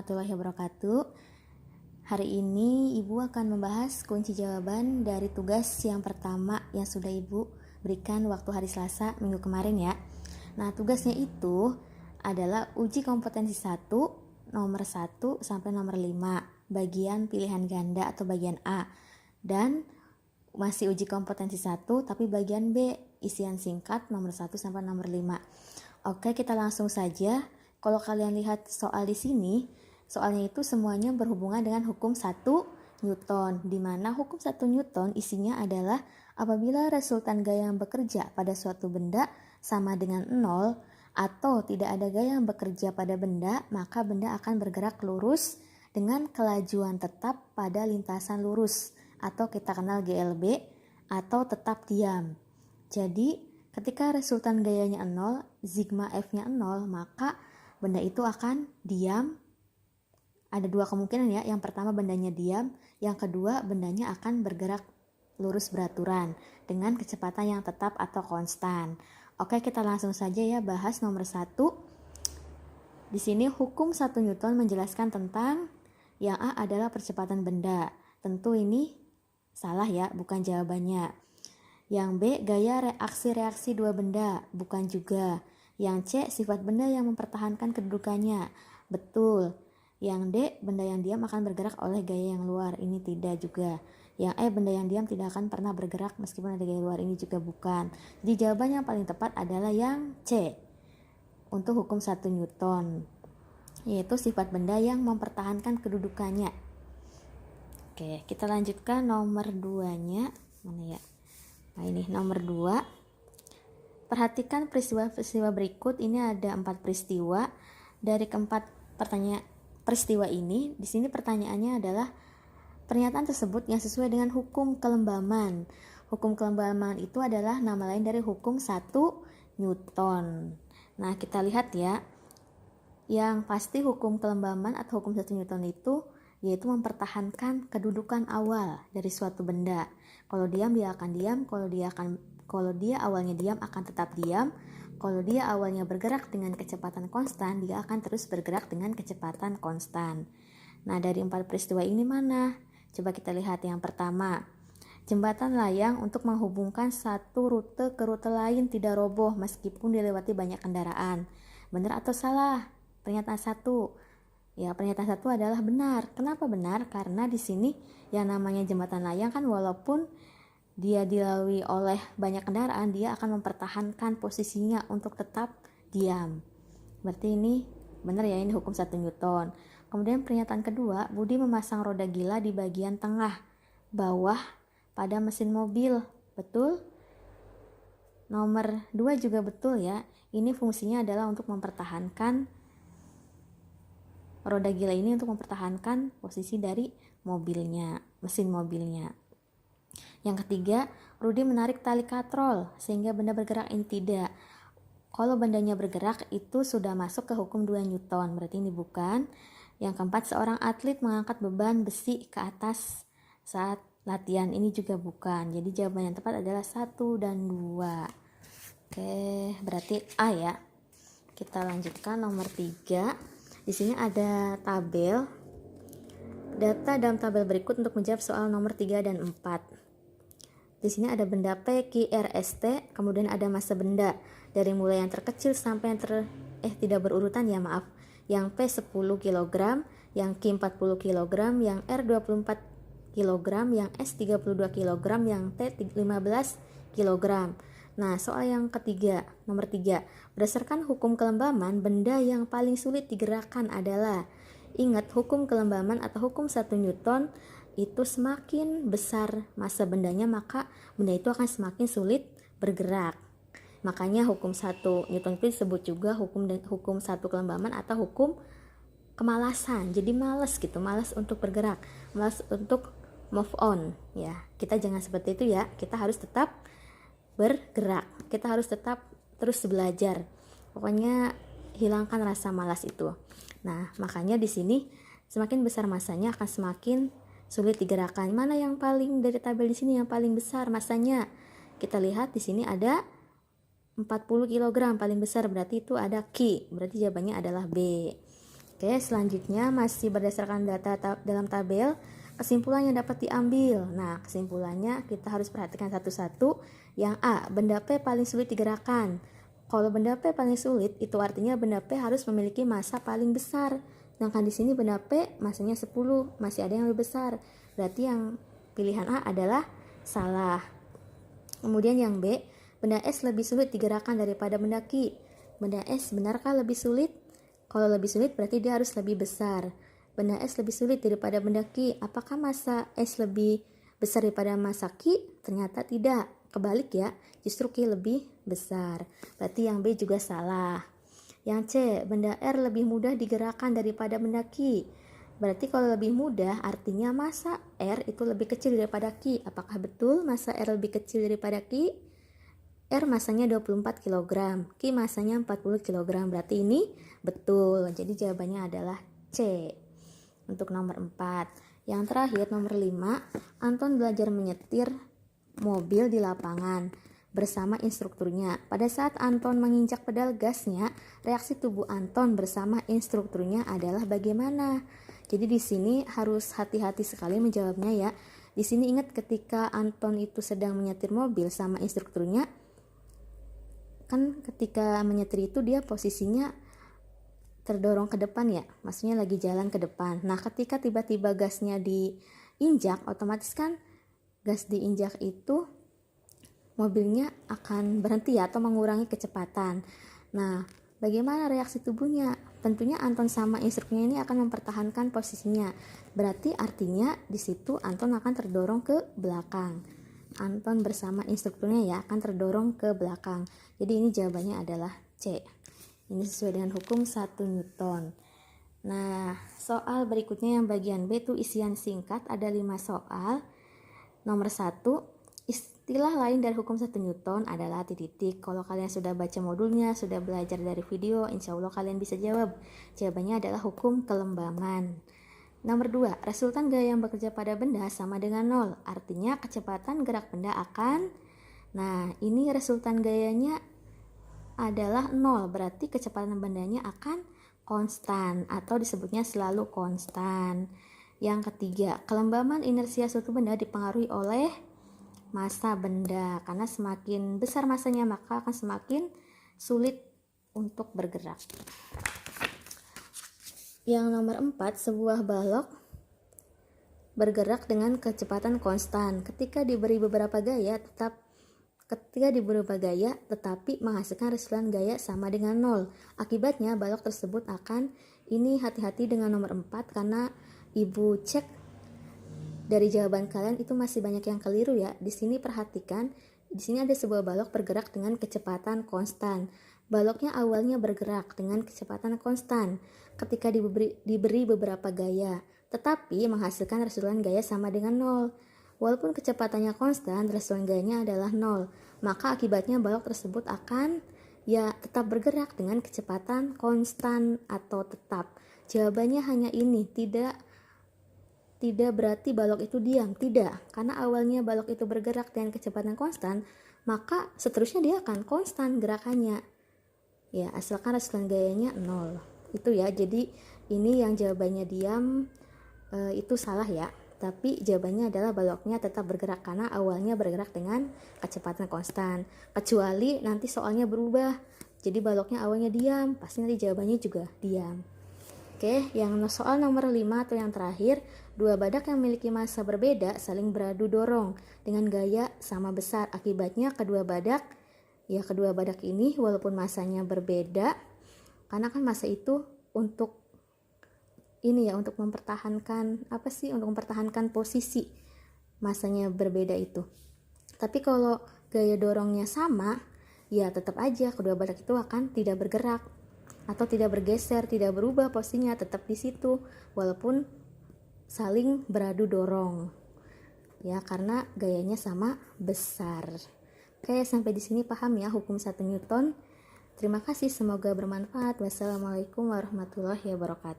warahmatullahi wabarakatuh. Hari ini Ibu akan membahas kunci jawaban dari tugas yang pertama yang sudah Ibu berikan waktu hari Selasa minggu kemarin ya. Nah, tugasnya itu adalah uji kompetensi 1, nomor 1 sampai nomor 5, bagian pilihan ganda atau bagian A. Dan masih uji kompetensi 1 tapi bagian B, isian singkat nomor 1 sampai nomor 5. Oke, kita langsung saja. Kalau kalian lihat soal di sini, soalnya itu semuanya berhubungan dengan hukum 1 Newton, di mana hukum 1 Newton isinya adalah apabila resultan gaya yang bekerja pada suatu benda sama dengan 0 atau tidak ada gaya yang bekerja pada benda, maka benda akan bergerak lurus dengan kelajuan tetap pada lintasan lurus atau kita kenal GLB atau tetap diam. Jadi ketika resultan gayanya 0, sigma F-nya 0, maka benda itu akan diam. Ada dua kemungkinan ya. Yang pertama bendanya diam, yang kedua bendanya akan bergerak lurus beraturan dengan kecepatan yang tetap atau konstan. Oke, kita langsung saja ya bahas nomor 1. Di sini hukum 1 Newton menjelaskan tentang yang A adalah percepatan benda. Tentu ini salah ya, bukan jawabannya. Yang B, gaya reaksi-reaksi dua benda, bukan juga. Yang C, sifat benda yang mempertahankan kedudukannya, betul. Yang D, benda yang diam akan bergerak oleh gaya yang luar, ini tidak juga. Yang E, benda yang diam tidak akan pernah bergerak meskipun ada gaya luar, ini juga bukan. Jadi jawaban yang paling tepat adalah yang C untuk hukum 1 Newton, yaitu sifat benda yang mempertahankan kedudukannya. Oke, kita lanjutkan nomor 2-nya. Mana ya? Nah, ini nomor 2. Perhatikan peristiwa-peristiwa berikut. Ini ada 4 peristiwa. Dari keempat peristiwa ini, di sini pertanyaannya adalah pernyataan tersebut yang sesuai dengan hukum kelembaman. Hukum kelembaman itu adalah nama lain dari hukum 1 Newton. Nah, kita lihat ya. Yang pasti hukum kelembaman atau hukum 1 Newton itu yaitu mempertahankan kedudukan awal dari suatu benda. Kalau diam dia akan diam, kalau dia awalnya diam akan tetap diam. Kalau dia awalnya bergerak dengan kecepatan konstan, dia akan terus bergerak dengan kecepatan konstan. Nah, dari 4 peristiwa ini mana? Coba kita lihat yang pertama. Jembatan layang untuk menghubungkan satu rute ke rute lain tidak roboh meskipun dilewati banyak kendaraan. Benar atau salah? Pernyataan 1. Ya, pernyataan 1 adalah benar. Kenapa benar? Karena di sini yang namanya jembatan layang kan walaupun dia dilalui oleh banyak kendaraan, dia akan mempertahankan posisinya untuk tetap diam. Berarti ini benar ya, ini hukum 1 Newton. Kemudian pernyataan kedua, Budi memasang roda gila di bagian tengah bawah pada mesin mobil. Betul? Nomor 2 juga betul ya. Ini fungsinya adalah untuk mempertahankan roda gila ini, untuk mempertahankan posisi dari mobilnya, mesin mobilnya. Yang ketiga, Rudi menarik tali katrol sehingga benda bergerak, ini tidak. Kalau bendanya bergerak itu sudah masuk ke hukum 2 Newton, berarti ini bukan. Yang keempat, seorang atlet mengangkat beban besi ke atas saat latihan, ini juga bukan. Jadi jawaban yang tepat adalah 1 dan 2. Oke, berarti A ya. Kita lanjutkan nomor 3. Di sini ada tabel. Data dalam tabel berikut untuk menjawab soal nomor 3 dan 4. Di sini ada benda P, Q, R, S, T, kemudian ada massa benda dari mulai yang terkecil sampai yang tidak berurutan ya, maaf. Yang P 10 kg, yang Q 40 kg, yang R 24 kg, yang S 32 kg, yang T 15 kg. Nah, soal yang ketiga, nomor 3. Berdasarkan hukum kelembaman, benda yang paling sulit digerakkan adalah, ingat hukum kelembaman atau hukum 1 Newton itu semakin besar massa bendanya maka benda itu akan semakin sulit bergerak. Makanya hukum 1 Newton itu disebut juga hukum 1 kelembaman atau hukum kemalasan. Jadi malas gitu, malas untuk bergerak, malas untuk move on ya. Kita jangan seperti itu ya. Kita harus tetap bergerak. Kita harus tetap terus belajar. Pokoknya hilangkan rasa malas itu. Nah, makanya di sini semakin besar massanya akan semakin sulit digerakkan. Mana yang paling dari tabel di sini yang paling besar massanya? Kita lihat di sini ada 40 kg paling besar, berarti itu ada Q. Berarti jawabannya adalah B. Oke, selanjutnya masih berdasarkan data dalam tabel, kesimpulan yang dapat diambil. Nah, kesimpulannya kita harus perhatikan satu-satu. Yang A, benda P paling sulit digerakkan. Kalau benda P paling sulit, itu artinya benda P harus memiliki massa paling besar. Sedangkan di sini benda P massanya 10, masih ada yang lebih besar. Berarti yang pilihan A adalah salah. Kemudian yang B, benda S lebih sulit digerakkan daripada benda Q. Benda S benarkah lebih sulit? Kalau lebih sulit berarti dia harus lebih besar. Benda S lebih sulit daripada benda Q. Apakah massa S lebih besar daripada massa Q? Ternyata tidak. Kebalik ya, justru Q lebih besar. Berarti yang B juga salah. Yang C, benda R lebih mudah digerakkan daripada benda Q. Berarti kalau lebih mudah artinya massa R itu lebih kecil daripada Q. Apakah betul massa R lebih kecil daripada Q? R masanya 24 kg, Q masanya 40 kg. Berarti ini betul. Jadi jawabannya adalah C. Untuk nomor 4. Yang terakhir nomor 5, Anton belajar menyetir mobil di lapangan bersama instrukturnya. Pada saat Anton menginjak pedal gasnya, reaksi tubuh Anton bersama instrukturnya adalah bagaimana? Jadi di sini harus hati-hati sekali menjawabnya ya. Di sini ingat ketika Anton itu sedang menyetir mobil sama instrukturnya, kan ketika menyetir itu dia posisinya terdorong ke depan ya, maksudnya lagi jalan ke depan. Nah, ketika tiba-tiba gasnya diinjak, otomatis kan gas diinjak itu mobilnya akan berhenti ya, atau mengurangi kecepatan. Nah, bagaimana reaksi tubuhnya? Tentunya Anton sama instrukturnya ini akan mempertahankan posisinya. Berarti artinya di situ Anton akan terdorong ke belakang. Anton bersama instrukturnya ya akan terdorong ke belakang. Jadi ini jawabannya adalah C. Ini sesuai dengan hukum 1 Newton. Nah, soal berikutnya yang bagian B itu isian singkat, ada 5 soal. Nomor 1, istilah lain dari hukum 1 Newton adalah titik-titik. Kalau kalian sudah baca modulnya, sudah belajar dari video, insya Allah kalian bisa jawab. Jawabannya adalah hukum kelembaman. Nomor 2, resultan gaya yang bekerja pada benda sama dengan 0. Artinya kecepatan gerak benda akan, nah ini resultan gayanya adalah 0. Berarti kecepatan bendanya akan konstan atau disebutnya selalu konstan. Yang ketiga, kelembaman inersia suatu benda dipengaruhi oleh massa benda. Karena semakin besar massanya maka akan semakin sulit untuk bergerak. Yang nomor 4, sebuah balok bergerak dengan kecepatan konstan. Ketika diberi beberapa gaya tetapi menghasilkan resultan gaya sama dengan 0. Akibatnya balok tersebut akan, ini hati-hati dengan nomor 4 karena Ibu cek dari jawaban kalian itu masih banyak yang keliru ya. Di sini perhatikan, di sini ada sebuah balok bergerak dengan kecepatan konstan. Baloknya awalnya bergerak dengan kecepatan konstan ketika diberi beberapa gaya, tetapi menghasilkan resultan gaya sama dengan 0. Walaupun kecepatannya konstan, resultan gayanya adalah 0. Maka akibatnya balok tersebut akan ya tetap bergerak dengan kecepatan konstan atau tetap. Jawabannya hanya ini, tidak berarti balok itu diam, tidak. Karena awalnya balok itu bergerak dengan kecepatan konstan, maka seterusnya dia akan konstan gerakannya. Ya, asalkan resultan gayanya 0. Itu ya, jadi ini yang jawabannya diam itu salah ya. Tapi jawabannya adalah baloknya tetap bergerak karena awalnya bergerak dengan kecepatan konstan. Kecuali nanti soalnya berubah, jadi baloknya awalnya diam, pasti nanti jawabannya juga diam. Oke, yang soal nomor 5 atau yang terakhir, dua badak yang memiliki massa berbeda saling beradu dorong dengan gaya sama besar. Akibatnya kedua badak ini walaupun massanya berbeda, karena kan massa itu untuk mempertahankan posisi, massanya berbeda itu. Tapi kalau gaya dorongnya sama, ya tetap aja kedua badak itu akan tidak bergerak atau tidak bergeser, tidak berubah posisinya, tetap di situ walaupun saling beradu dorong. Ya, karena gayanya sama besar. Oke, sampai di sini paham ya hukum 1 Newton. Terima kasih, semoga bermanfaat. Wassalamualaikum warahmatullahi wabarakatuh.